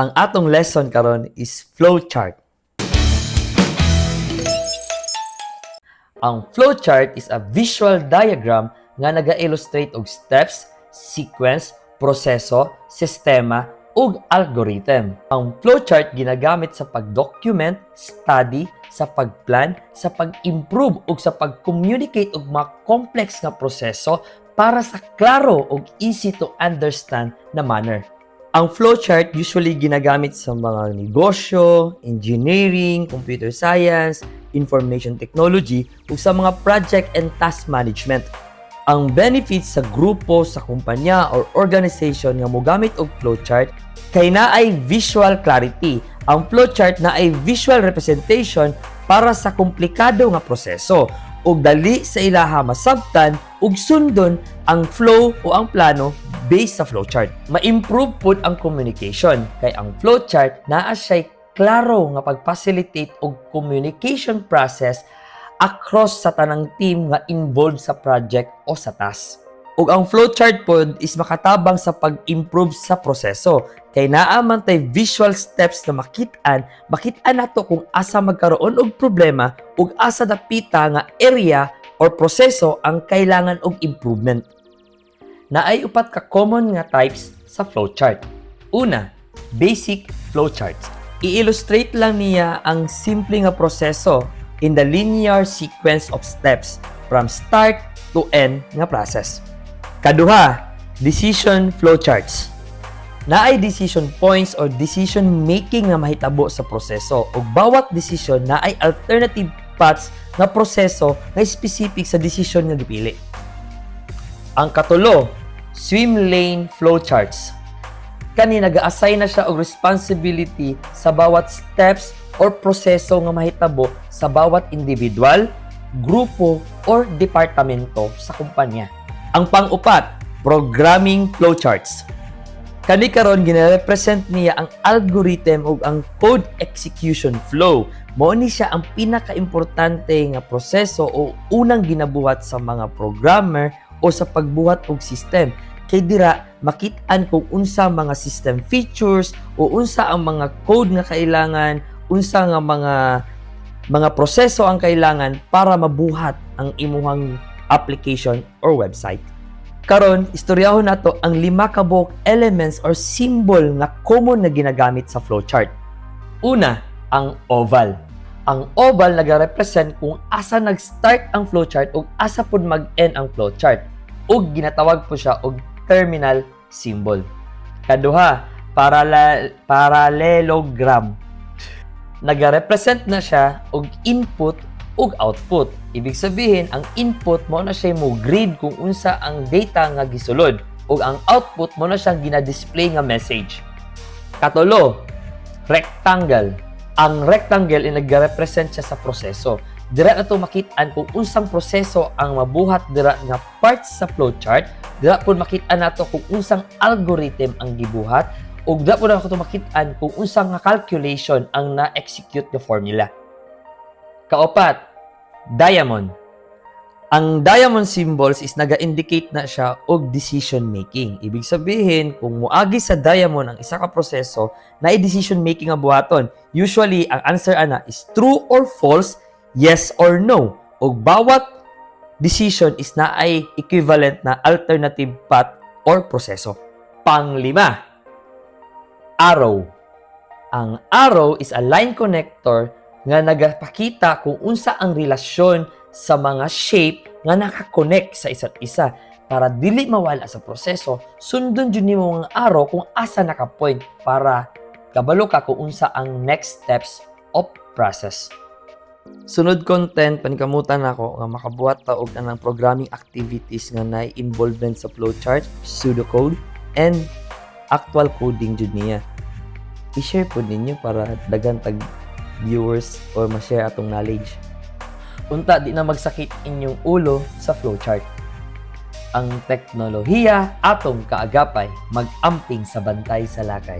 Ang atong lesson karon is flowchart. Ang flowchart is a visual diagram nga naga-illustrate og steps, sequence, proseso, sistema, ug algorithm. Ang flowchart ginagamit sa pag-document, study, sa pagplan, sa pag-improve ug sa pag-communicate og mga complex nga proseso para sa klaro ug easy to understand na manner. Ang flowchart usually ginagamit sa mga negosyo, engineering, computer science, information technology, ug sa mga project and task management. Ang benefits sa grupo, sa kumpanya or organization nga mogamit og flowchart kay naay visual clarity. Ang flowchart naay visual representation para sa komplikado nga proseso ug dali sa ilaha masabtan ug sundon ang flow o ang plano based sa flowchart. Ma-improve pud ang communication kay ang flowchart naa siya'y klaro nga pag-facilitate og communication process across sa tanang team nga involved sa project o sa task. Ug ang flowchart pod is makatabang sa pag-improve sa proseso kay naa man tay visual steps na makit-an nato kung asa magkaroon og problema ug asa dapita nga area or proseso ang kailangan og improvement. Naay upat ka common nga types sa flowchart. Una, basic flowcharts. I-illustrate lang niya ang simple nga proseso in the linear sequence of steps from start to end nga process. Kaduha, decision flowcharts. Naay decision points or decision making nga mahitabo sa proseso ug bawat decision naay alternative paths nga proseso nga specific sa decision nga gipili. Ang katulo, swim lane flowcharts. Kani naga-assign na siya og responsibility sa bawat steps or proseso nga mahitabo sa bawat individual, grupo or departamento sa kumpanya. Ang pang-upat, programming flowcharts. Kani karon gina-represent niya ang algorithm ug ang code execution flow. Mao ni siya ang pinaka-importante nga proseso o unang ginabuhat sa mga programmer o sa pagbuhat og system. Kay dira makit-an kung unsa mga system features o unsa ang mga code nga kailangan, unsa nga mga proseso ang kailangan para mabuhat ang imuhang application or website. Karon, istoryahon nato ang 5 ka buok elements or symbol nga common na ginagamit sa flowchart. Una, ang oval. Ang oval nagarepresent kung asa nag-start ang flowchart ug asa pud mag-end ang flowchart. Ug ginatawag po siya og terminal symbol. Kaduha, parallelogram. Nagarepresent na siya og input ug output. Ibig sabihin, ang input mo na siya mo grid kung unsa ang data nga gisulod ug ang output mo na siyang gina-display nga message. Katulo, rectangle. Ang rectangle ay nagrepresent siya sa proseso. Dira na ito makit-an kung unsang proseso ang mabuhat dira nga parts sa flowchart. Dira po makit-an nato kung unsang algorithm ang gibuhat ug dira po na ito makit-an kung unsang nga calculation ang na-execute nga formula. Kaopat, diamond. Ang diamond symbols is naga-indicate na siya og decision making. Ibig sabihin, kung muagi sa diamond ang isa ka proseso, na decision making nga buhaton. Usually, ang answer ana is true or false, yes or no. Ug bawat decision is naay equivalent na alternative path or proseso. Panglima, arrow. Ang arrow is a line connector nga nagapakita kung unsa ang relasyon sa mga shape nga nakakonect sa isa't isa para dili mawala sa proseso. Sundon jud nimo ang arrow kung asa naka-point para kabalo ka kung unsa ang next steps of process. Sunod content, panikamutan ako nga makabuhat ta og anang programming activities nga naay involvement sa flowchart, pseudocode, and actual coding jud niya. I-share po ninyo para daghan tag viewers or ma-share atong knowledge. Unta di na magsakit inyong ulo sa flowchart. Ang teknolohiya atong kaagapay mag-amping sa bantay sa lakay.